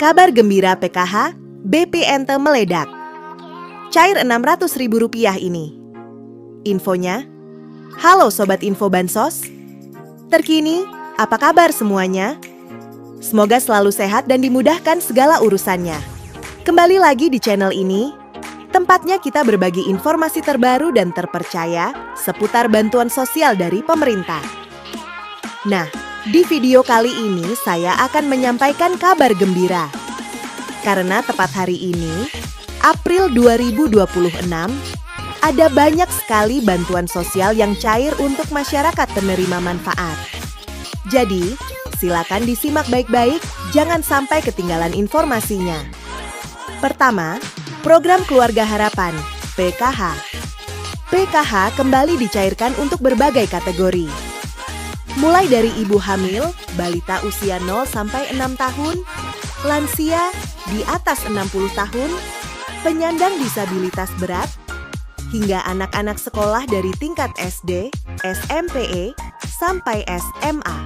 Kabar gembira PKH, BPNT meledak. Cair Rp600.000 ini. Infonya, halo Sobat Info Bansos. Terkini, apa kabar semuanya? Semoga selalu sehat dan dimudahkan segala urusannya. Kembali lagi di channel ini, tempatnya kita berbagi informasi terbaru dan terpercaya seputar bantuan sosial dari pemerintah. Nah, di video kali ini saya akan menyampaikan kabar gembira. Karena tepat hari ini, April 2026, ada banyak sekali bantuan sosial yang cair untuk masyarakat penerima manfaat. Jadi, silakan disimak baik-baik, jangan sampai ketinggalan informasinya. Pertama, Program Keluarga Harapan, PKH. PKH kembali dicairkan untuk berbagai kategori. Mulai dari ibu hamil, balita usia 0 sampai 6 tahun, lansia di atas 60 tahun, penyandang disabilitas berat, hingga anak-anak sekolah dari tingkat SD, SMP, sampai SMA.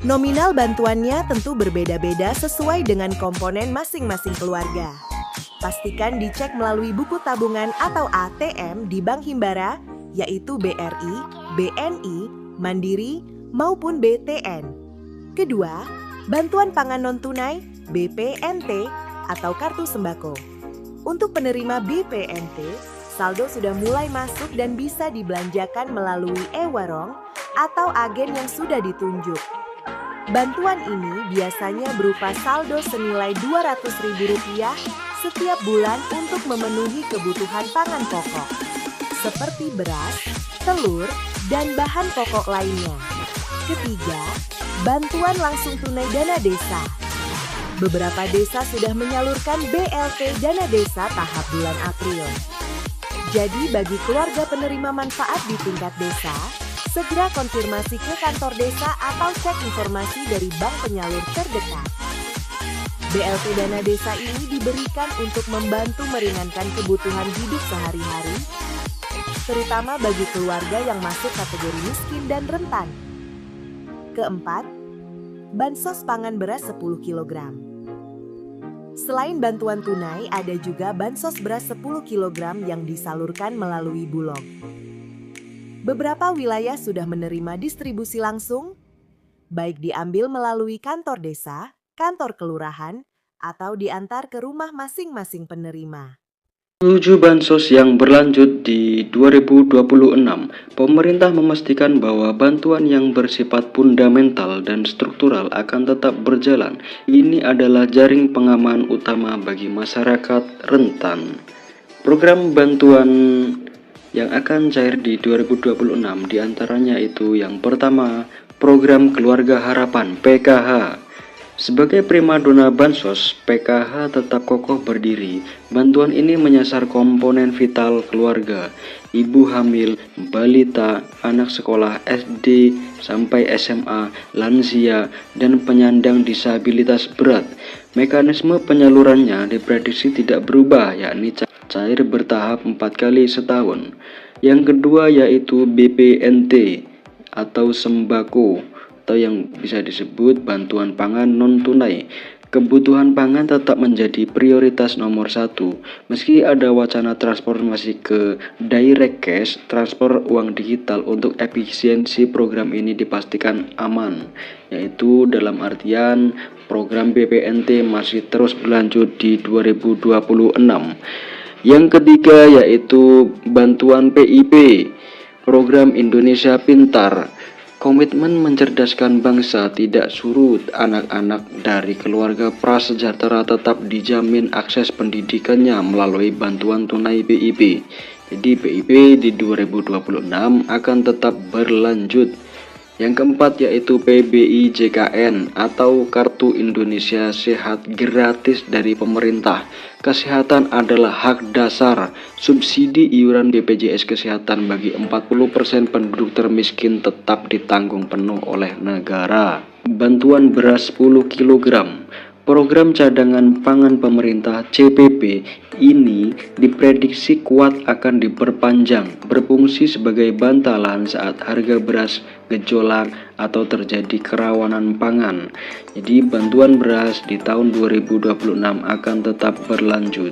Nominal bantuannya tentu berbeda-beda sesuai dengan komponen masing-masing keluarga. Pastikan dicek melalui buku tabungan atau ATM di Bank Himbara, yaitu BRI, BNI, Mandiri, maupun BTN. Kedua, bantuan pangan non-tunai, BPNT, atau kartu sembako. Untuk penerima BPNT, saldo sudah mulai masuk dan bisa dibelanjakan melalui e-warung atau agen yang sudah ditunjuk. Bantuan ini biasanya berupa saldo senilai Rp200.000 setiap bulan untuk memenuhi kebutuhan pangan pokok, seperti beras, telur, dan bahan pokok lainnya. Ketiga, bantuan langsung tunai dana desa. Beberapa desa sudah menyalurkan BLT dana desa tahap bulan April. Jadi bagi keluarga penerima manfaat di tingkat desa, segera konfirmasi ke kantor desa atau cek informasi dari bank penyalur terdekat. BLT dana desa ini diberikan untuk membantu meringankan kebutuhan hidup sehari-hari, terutama bagi keluarga yang masuk kategori miskin dan rentan. Keempat, bansos pangan beras 10 kg. Selain bantuan tunai, ada juga bansos beras 10 kg yang disalurkan melalui Bulog. Beberapa wilayah sudah menerima distribusi langsung, baik diambil melalui kantor desa, kantor kelurahan, atau diantar ke rumah masing-masing penerima. Menuju bansos yang berlanjut di 2026, pemerintah memastikan bahwa bantuan yang bersifat fundamental dan struktural akan tetap berjalan. Ini adalah jaring pengaman utama bagi masyarakat rentan. Program bantuan yang akan cair di 2026 diantaranya itu yang pertama, Program Keluarga Harapan PKH. Sebagai primadona bansos, PKH tetap kokoh berdiri. Bantuan ini menyasar komponen vital keluarga, ibu hamil, balita, anak sekolah SD sampai SMA, lansia, dan penyandang disabilitas berat. Mekanisme penyalurannya diprediksi tidak berubah, yakni cair bertahap 4 kali setahun. Yang kedua yaitu BPNT atau sembako, atau yang bisa disebut bantuan pangan non-tunai. Kebutuhan pangan tetap menjadi prioritas nomor 1. Meski ada wacana transformasi ke direct cash, transfer uang digital untuk efisiensi program ini dipastikan aman, yaitu dalam artian program BPNT masih terus berlanjut di 2026. Yang ketiga yaitu bantuan PIP, Program Indonesia Pintar. Komitmen mencerdaskan bangsa tidak surut. Anak-anak dari keluarga prasejahtera tetap dijamin akses pendidikannya melalui bantuan tunai PIP. Jadi PIP di 2026 akan tetap berlanjut. Yang keempat yaitu PBI JKN atau Kartu Indonesia Sehat gratis dari pemerintah. Kesehatan adalah hak dasar. Subsidi iuran BPJS Kesehatan bagi 40% penduduk termiskin tetap ditanggung penuh oleh negara. Bantuan beras 10 kg. Program cadangan pangan pemerintah CPP ini diprediksi kuat akan diperpanjang, berfungsi sebagai bantalan saat harga beras gejolak, atau terjadi kerawanan pangan. Jadi bantuan beras di tahun 2026 akan tetap berlanjut.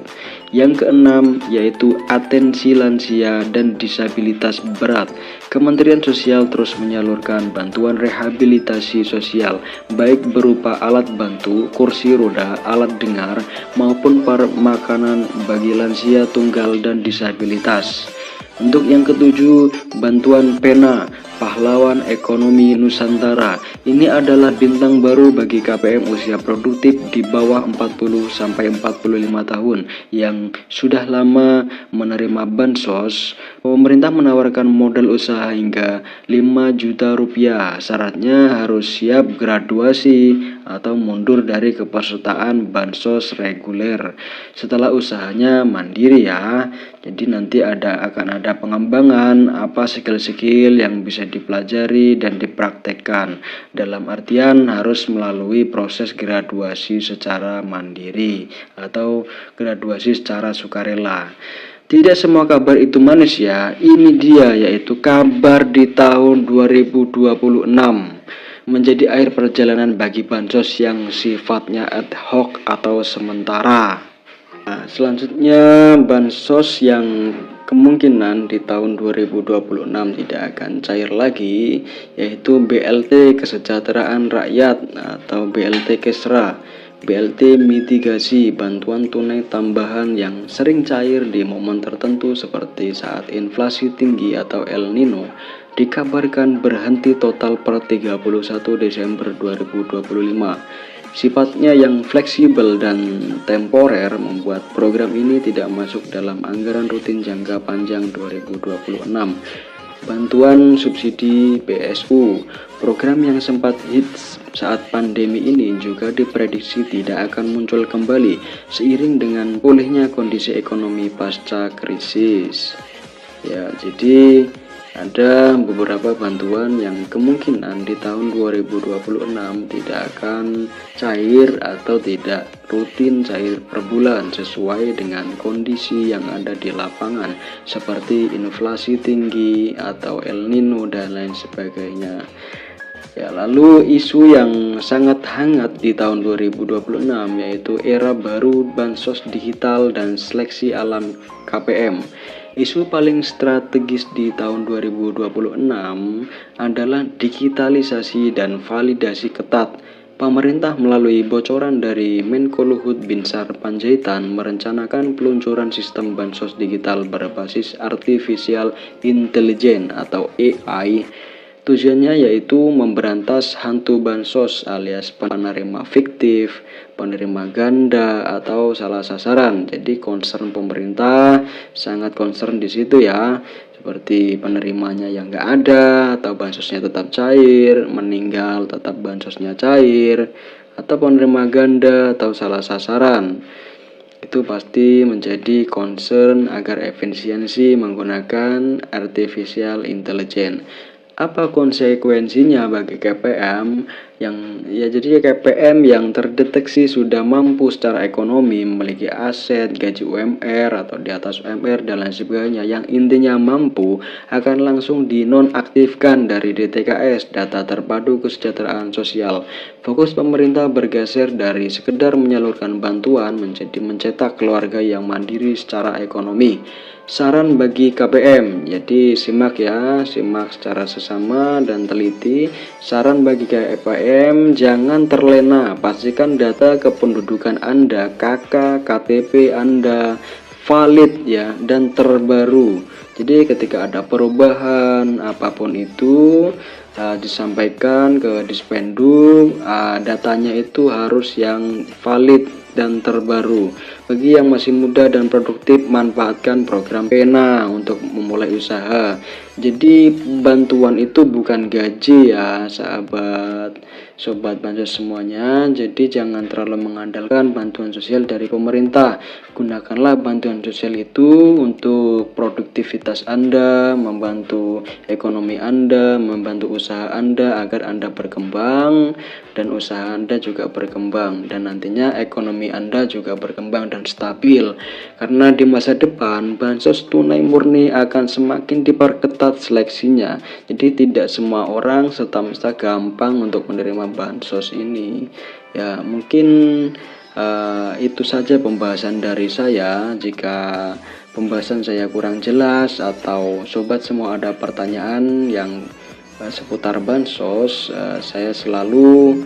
Yang keenam yaitu atensi lansia dan disabilitas berat. Kementerian Sosial terus menyalurkan bantuan rehabilitasi sosial baik berupa alat bantu, kursi roda, alat dengar maupun makanan bagi lansia tunggal dan disabilitas. Untuk yang ketujuh, bantuan pena pahlawan ekonomi Nusantara. Ini adalah bintang baru bagi KPM usia produktif di bawah 40 sampai 45 tahun yang sudah lama menerima bansos. Pemerintah menawarkan modal usaha hingga 5 juta rupiah. Syaratnya harus siap graduasi atau mundur dari kepesertaan bansos reguler. Setelah usahanya mandiri ya. Jadi nanti akan ada pengembangan apa skill-skill yang bisa dipelajari dan dipraktekkan. Dalam artian harus melalui proses graduasi secara mandiri atau graduasi secara sukarela. Tidak semua kabar itu manis ya. Ini dia yaitu kabar di tahun 2026 menjadi akhir perjalanan bagi bansos yang sifatnya ad hoc atau sementara. Nah, selanjutnya bansos yang kemungkinan di tahun 2026 tidak akan cair lagi yaitu BLT Kesejahteraan Rakyat atau BLT Kesra, BLT mitigasi bantuan tunai tambahan yang sering cair di momen tertentu seperti saat inflasi tinggi atau El Nino dikabarkan berhenti total per 31 Desember 2025. Sifatnya yang fleksibel dan temporer membuat program ini tidak masuk dalam anggaran rutin jangka panjang 2026. Bantuan subsidi BSU, program yang sempat hits saat pandemi ini juga diprediksi tidak akan muncul kembali seiring dengan pulihnya kondisi ekonomi pasca krisis. Ya, jadi ada beberapa bantuan yang kemungkinan di tahun 2026 tidak akan cair atau tidak rutin cair per bulan sesuai dengan kondisi yang ada di lapangan seperti inflasi tinggi atau El Nino dan lain sebagainya. Ya, lalu isu yang sangat hangat di tahun 2026 yaitu era baru bansos digital dan seleksi alam KPM. Isu paling strategis di tahun 2026 adalah digitalisasi dan validasi ketat. Pemerintah melalui bocoran dari Menko Luhut Binsar Panjaitan merencanakan peluncuran sistem bansos digital berbasis artificial intelligence atau AI. Tujuannya yaitu memberantas hantu bansos alias penerima fiktif, penerima ganda atau salah sasaran. Jadi concern pemerintah sangat concern di situ ya. Seperti penerimanya yang nggak ada atau bansosnya tetap cair, meninggal tetap bansosnya cair, atau penerima ganda atau salah sasaran. Itu pasti menjadi concern agar efisiensi menggunakan artificial intelligence. Apa konsekuensinya bagi KPM jadi KPM yang terdeteksi sudah mampu secara ekonomi, memiliki aset, gaji UMR atau di atas UMR dan lain sebagainya yang intinya mampu akan langsung dinonaktifkan dari DTKS, data terpadu kesejahteraan sosial. Fokus pemerintah bergeser dari sekedar menyalurkan bantuan menjadi mencetak keluarga yang mandiri secara ekonomi. Saran bagi KPM, jadi simak secara sesama dan teliti. Saran bagi KPM, jangan terlena, pastikan data kependudukan Anda, KK, KTP Anda valid ya dan terbaru. Jadi ketika ada perubahan apapun itu disampaikan ke Dispenduk, datanya itu harus yang valid dan terbaru. Bagi yang masih muda dan produktif, manfaatkan program Pena untuk memulai usaha. Jadi bantuan itu bukan gaji ya sobat bansos semuanya. Jadi jangan terlalu mengandalkan bantuan sosial dari pemerintah. Gunakanlah bantuan sosial itu untuk produktivitas Anda, membantu ekonomi Anda, membantu usaha Anda agar Anda berkembang dan usaha Anda juga berkembang, dan nantinya ekonomi Anda juga berkembang dan stabil. Karena di masa depan bansos tunai murni akan semakin diperketat seleksinya. Jadi tidak semua orang serta-merta gampang untuk menerima bansos ini. Ya, mungkin itu saja pembahasan dari saya. Jika pembahasan saya kurang jelas atau sobat semua ada pertanyaan yang seputar bansos, saya selalu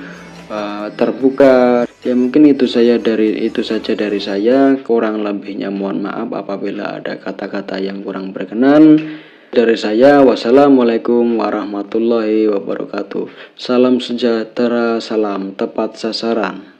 terbuka. Ya, mungkin itu saja dari saya. Kurang lebihnya mohon maaf apabila ada kata-kata yang kurang berkenan. Dari saya, wassalamualaikum warahmatullahi wabarakatuh. Salam sejahtera, salam tepat sasaran.